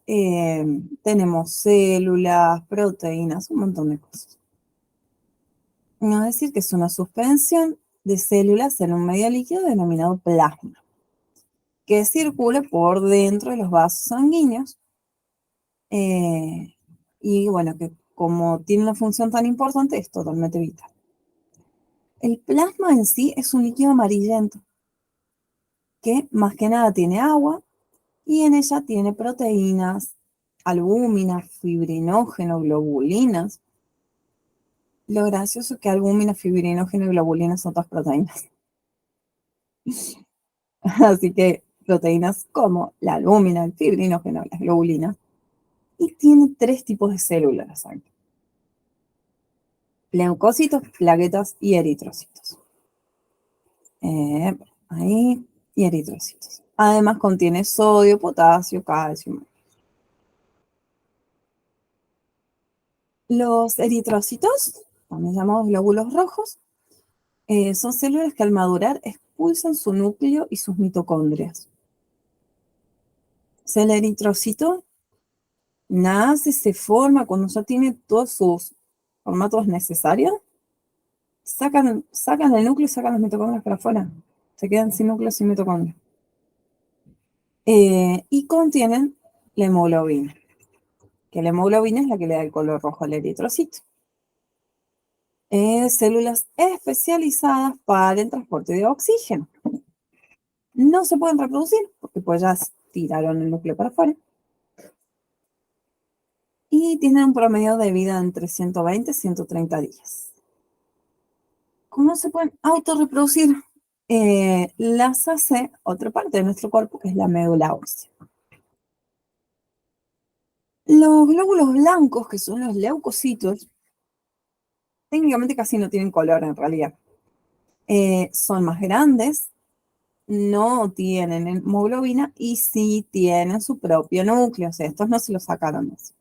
células, proteínas, un montón de cosas. Vamos a decir que es una suspensión de células en un medio líquido denominado plasma, que circula por dentro de los vasos sanguíneos y bueno, que como tiene una función tan importante es totalmente vital. El plasma en sí es un líquido amarillento que más que nada tiene agua y en ella tiene proteínas, albúminas, fibrinógeno, globulinas. Lo gracioso es que albúmina, fibrinógeno y globulinas son otras proteínas. Así que proteínas como la albúmina, el fibrinógeno, las globulinas. Y tiene 3 tipos de células la sangre: leucocitos, plaquetas y eritrocitos. Ahí, y eritrocitos. Además contiene sodio, potasio, calcio. Los eritrocitos, también llamados glóbulos rojos, son células que al madurar expulsan su núcleo y sus mitocondrias. O sea, el eritrocito nace, se forma cuando ya tiene todos sus formatos necesarios. Sacan el núcleo y sacan las mitocondrias para afuera. Se quedan sin núcleo, sin mitocondrias. Y contienen la hemoglobina, que la hemoglobina es la que le da el color rojo al eritrocito. Células especializadas para el transporte de oxígeno. No se pueden reproducir porque pues ya tiraron el núcleo para afuera. Y tienen un promedio de vida entre 120 y 130 días. ¿Cómo se pueden autorreproducir? Las hace otra parte de nuestro cuerpo, que es la médula ósea. Los glóbulos blancos, que son los leucocitos, técnicamente casi no tienen color en realidad. Son más grandes, no tienen hemoglobina y sí tienen su propio núcleo. O sea, estos no se los sacaron así.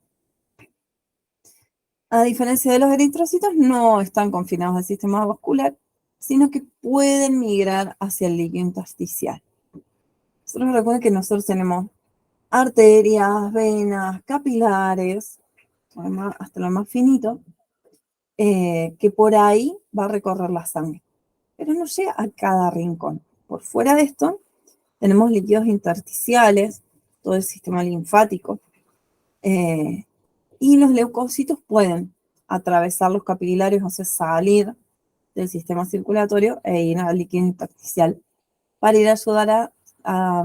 A diferencia de los eritrocitos, no están confinados al sistema vascular, sino que pueden migrar hacia el líquido intersticial. Recuerden que nosotros tenemos arterias, venas, capilares, hasta lo más finito, que por ahí va a recorrer la sangre, pero no llega a cada rincón. Por fuera de esto, tenemos líquidos intersticiales, todo el sistema linfático, y los leucocitos pueden atravesar los capilares, o sea, salir del sistema circulatorio e ir al líquido intersticial para ir a ayudar a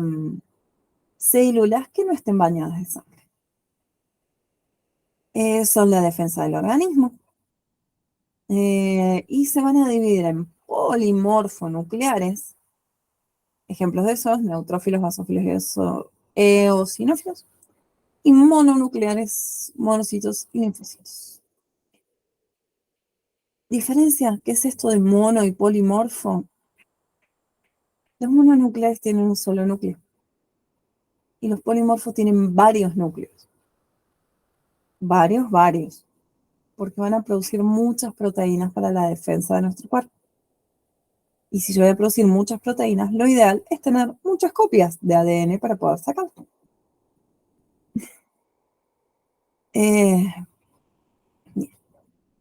células que no estén bañadas de sangre. Son la defensa del organismo. Y se van a dividir en polimorfonucleares. Ejemplos de esos, neutrófilos, basófilos, eosinófilos. Y mononucleares, monocitos y linfocitos. ¿Diferencia? ¿Qué es esto de mono y polimorfo? Los mononucleares tienen un solo núcleo. Y los polimorfos tienen varios núcleos. Varios. Porque van a producir muchas proteínas para la defensa de nuestro cuerpo. Y si yo voy a producir muchas proteínas, lo ideal es tener muchas copias de ADN para poder sacarlo.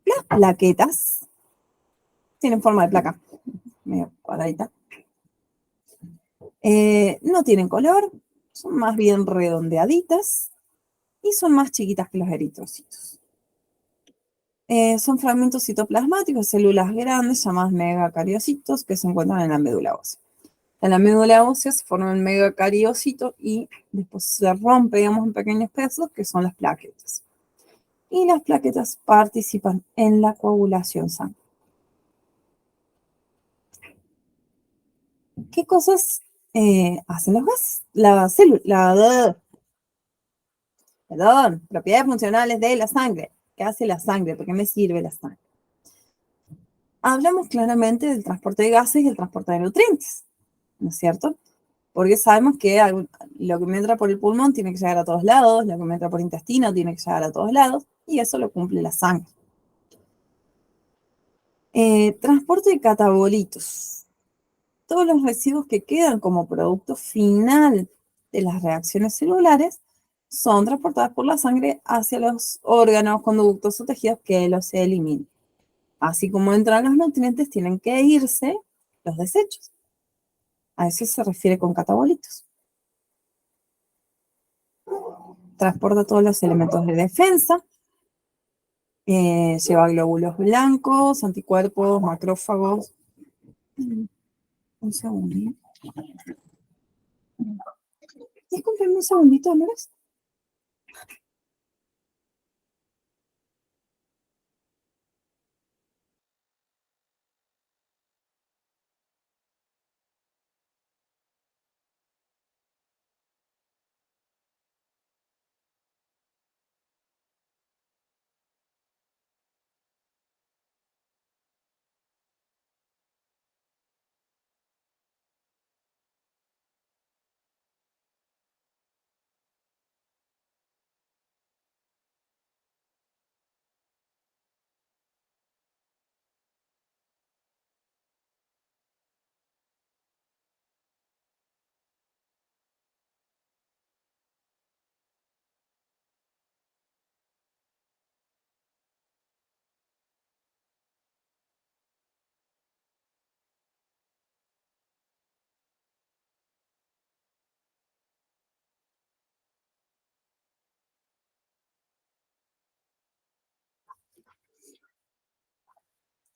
Las plaquetas tienen forma de placa, medio cuadradita. No tienen color, son más bien redondeaditas y son más chiquitas que los eritrocitos. Son fragmentos citoplasmáticos, células grandes llamadas megacariocitos que se encuentran en la médula ósea. En la médula ósea se forma el megacariocito y después se rompe, digamos, en pequeños pedazos que son las plaquetas. Y las plaquetas participan en la coagulación sanguínea. ¿Qué cosas hacen los gases? Propiedades funcionales de la sangre. ¿Qué hace la sangre? ¿Por qué me sirve la sangre? Hablamos claramente del transporte de gases y el transporte de nutrientes, ¿no es cierto? Porque sabemos que lo que me entra por el pulmón tiene que llegar a todos lados, lo que me entra por el intestino tiene que llegar a todos lados, y eso lo cumple la sangre. Transporte de catabolitos. Todos los residuos que quedan como producto final de las reacciones celulares son transportados por la sangre hacia los órganos, conductos o tejidos que los eliminan. Así como entran los nutrientes, tienen que irse los desechos. A eso se refiere con catabolitos. Transporta todos los elementos de defensa. Lleva glóbulos blancos, anticuerpos, macrófagos. Un segundo. Disculpenme un segundito, amores.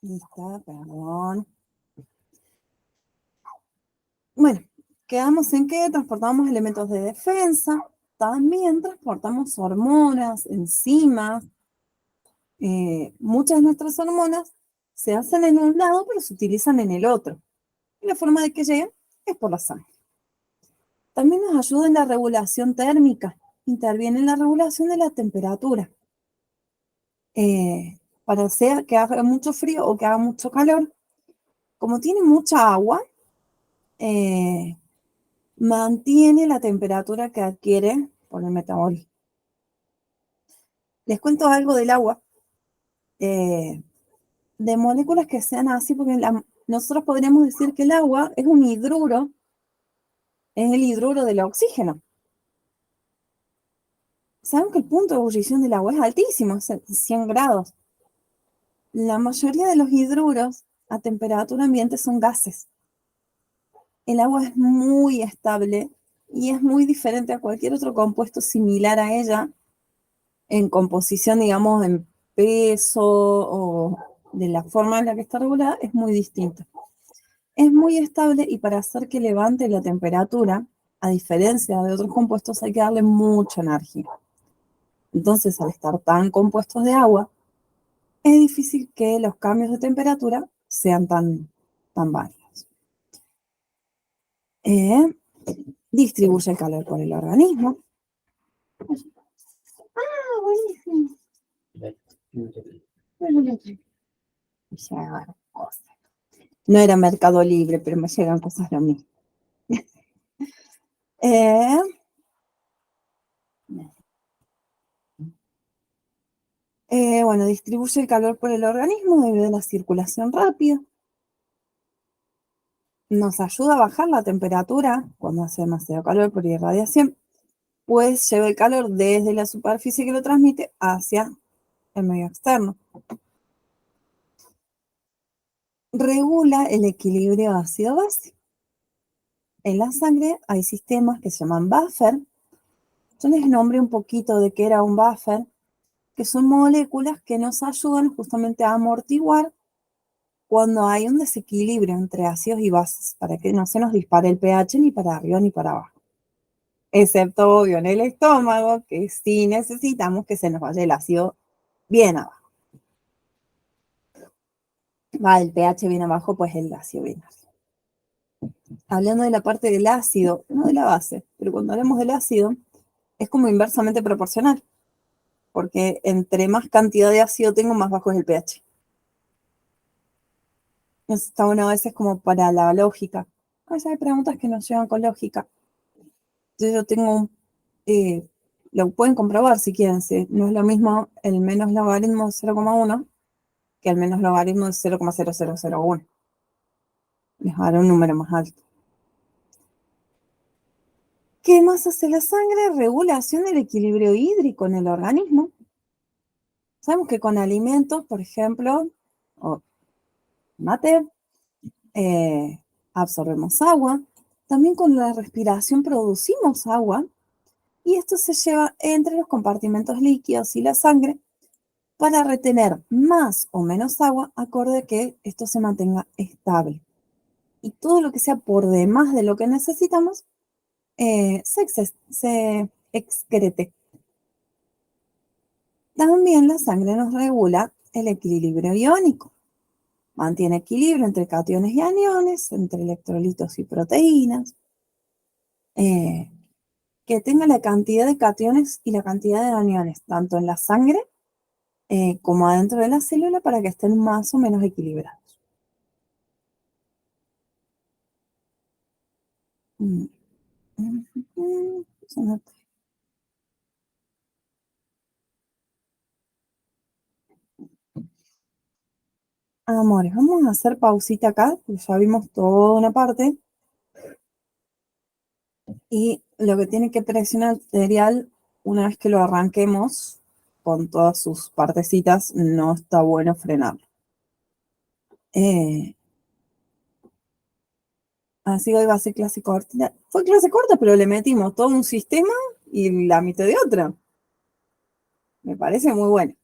Listo, perdón. Bueno, quedamos en que transportamos elementos de defensa, también transportamos hormonas, enzimas. Muchas de nuestras hormonas se hacen en un lado, pero se utilizan en el otro. Y la forma de que lleguen es por la sangre. También nos ayuda en la regulación térmica, interviene en la regulación de la temperatura. Para hacer que haga mucho frío o que haga mucho calor, como tiene mucha agua, mantiene la temperatura que adquiere por el metabolismo. Les cuento algo del agua, de moléculas que sean así, porque nosotros podríamos decir que el agua es un hidruro, es el hidruro del oxígeno. Saben que el punto de ebullición del agua es altísimo, es 100 grados. La mayoría de los hidruros a temperatura ambiente son gases. El agua es muy estable y es muy diferente a cualquier otro compuesto similar a ella en composición, digamos, en peso o de la forma en la que está regulada, es muy distinta. Es muy estable y para hacer que levante la temperatura, a diferencia de otros compuestos, hay que darle mucha energía. Entonces, al estar tan compuestos de agua, es difícil que los cambios de temperatura sean tan válidos. Distribuye el calor por el organismo. Buenísimo. Llegan cosas. No era Mercado Libre, pero me llegan cosas lo mismo. Bueno, distribuye el calor por el organismo debido a la circulación rápida. Nos ayuda a bajar la temperatura cuando hace demasiado calor por irradiación, pues lleva el calor desde la superficie que lo transmite hacia el medio externo. Regula el equilibrio ácido-base. En la sangre hay sistemas que se llaman buffer. Yo les nombré un poquito de qué era un buffer, que son moléculas que nos ayudan justamente a amortiguar cuando hay un desequilibrio entre ácidos y bases, para que no se nos dispare el pH ni para arriba ni para abajo. Excepto, obvio, en el estómago, que sí necesitamos que se nos vaya el ácido bien abajo. Va el pH bien abajo, pues el ácido bien arriba. Hablando de la parte del ácido, no de la base, pero cuando hablamos del ácido, es como inversamente proporcional, porque entre más cantidad de ácido tengo, más bajo es el pH. Está bueno a veces como para la lógica. A veces hay preguntas que nos llevan con lógica. Entonces yo tengo lo pueden comprobar si quieren, ¿sí? No es lo mismo el menos logaritmo de 0,1 que el menos logaritmo de 0,0001. Les va a dar un número más alto. ¿Qué más hace la sangre? Regulación del equilibrio hídrico en el organismo. Sabemos que con alimentos, por ejemplo, o mate, absorbemos agua. También con la respiración producimos agua. Y esto se lleva entre los compartimentos líquidos y la sangre para retener más o menos agua, acorde a que esto se mantenga estable. Y todo lo que sea por demás de lo que necesitamos, se excrete. También la sangre nos regula el equilibrio iónico. Mantiene equilibrio entre cationes y aniones, entre electrolitos y proteínas. Que tenga la cantidad de cationes y la cantidad de aniones, tanto en la sangre como adentro de la célula, para que estén más o menos equilibrados. Amores, vamos a hacer pausita acá, porque ya vimos toda una parte. Y lo que tiene que presionar el cereal, una vez que lo arranquemos, con todas sus partecitas, no está bueno frenarlo. Así que hoy va a ser clase corta. Fue clase corta, pero le metimos todo un sistema y la mitad de otra. Me parece muy bueno.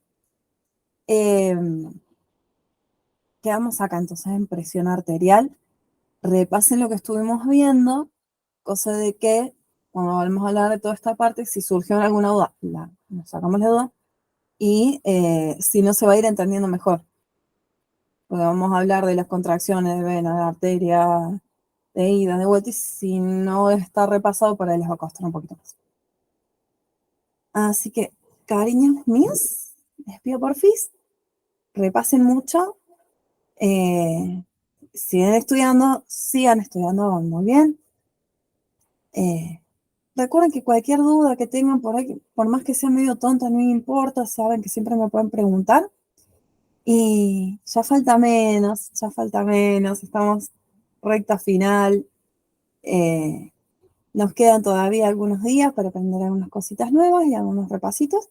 Quedamos acá entonces en presión arterial. Repasen lo que estuvimos viendo, cosa de que cuando vamos a hablar de toda esta parte, si surgió alguna duda, nos sacamos la duda y si no se va a ir entendiendo mejor. Porque vamos a hablar de las contracciones de vena, de arteria, de ida, de vuelta, y si no está repasado, por ahí les va a costar un poquito más. Así que, cariños míos, les pido porfis, repasen mucho, sigan estudiando muy bien. Recuerden que cualquier duda que tengan por ahí, por más que sea medio tonta, no importa, saben que siempre me pueden preguntar. Y ya falta menos, estamos recta final. Nos quedan todavía algunos días para aprender algunas cositas nuevas y algunos repasitos.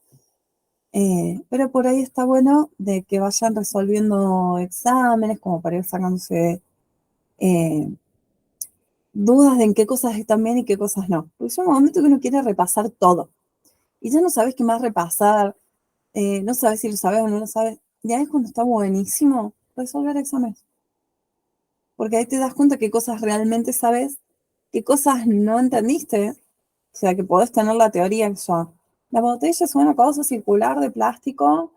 Pero por ahí está bueno de que vayan resolviendo exámenes, como para ir sacándose dudas de en qué cosas están bien y qué cosas no. Porque es un momento que uno quiere repasar todo. Y ya no sabes qué más repasar, no sabes si lo sabes o no lo sabes. Ya es cuando está buenísimo resolver exámenes. Porque ahí te das cuenta qué cosas realmente sabes, qué cosas no entendiste. O sea, que podés tener la teoría que son. La botella es una cosa circular de plástico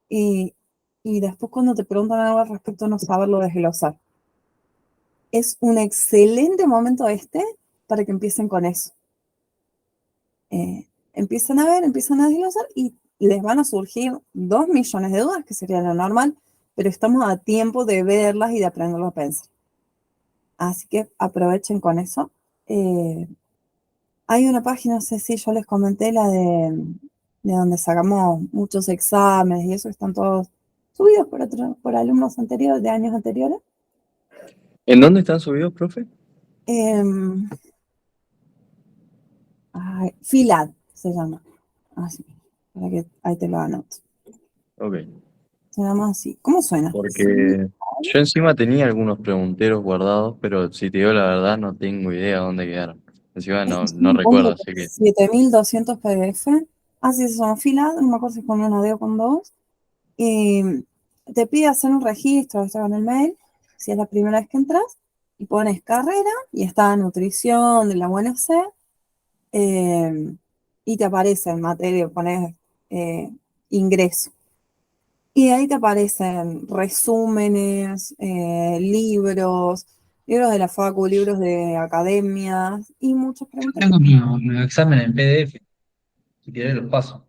y, y después cuando te preguntan algo al respecto no saberlo desglosar. Es un excelente momento este para que empiecen con eso. Empiezan a ver, empiezan a desglosar y les van a surgir 2 millones de dudas, que sería lo normal, pero estamos a tiempo de verlas y de aprenderlo a pensar. Así que aprovechen con eso. Hay una página, no sé si yo les comenté, la de donde sacamos muchos exámenes y eso, están todos subidos por alumnos anteriores, de años anteriores. ¿En dónde están subidos, profe? Filad se llama. Así, para que ahí te lo anoto. Ok. Se llama así. ¿Cómo suena? Porque yo encima tenía algunos pregunteros guardados, pero si te digo la verdad no tengo idea dónde quedaron. Encima no recuerdo, así que... 7200 PDF. Así se llama Filad, no me acuerdo si es con una D o con dos. Y te pide hacer un registro, esto con el mail, si es la primera vez que entras, y pones carrera, y está nutrición de la UNC, y te aparece en materia, pones ingreso. Y ahí te aparecen resúmenes, libros de la facu, libros de academias, y muchas Yo preguntas. tengo mi examen en PDF, si querés los paso.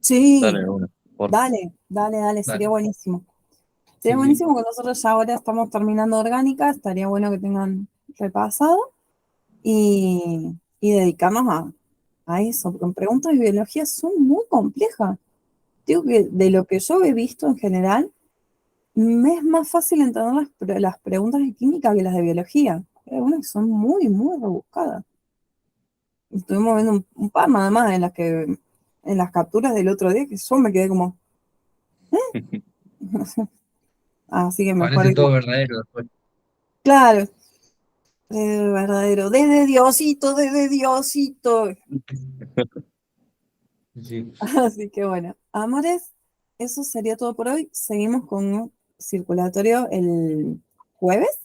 Sí, Dale, uno, por dale, sería Dale. buenísimo. Sería Sí, sí. buenísimo que nosotros ya ahora estamos terminando orgánica, estaría bueno que tengan repasado y dedicarnos a eso, porque preguntas de biología son muy complejas. Digo que de lo que yo he visto en general, me es más fácil entender las preguntas de química que las de biología. Hay algunas que son muy, muy rebuscadas. Estuvimos viendo un par nada más en las capturas del otro día que yo me quedé como, así que mejor Parece igual. todo verdadero después. Claro, verdadero, desde Diosito. Sí. Así que bueno, amores, eso sería todo por hoy. Seguimos con circulatorio el jueves.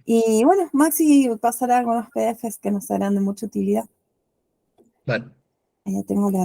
Y bueno, Maxi pasará algunos PDFs que nos serán de mucha utilidad. Dale. Tengo la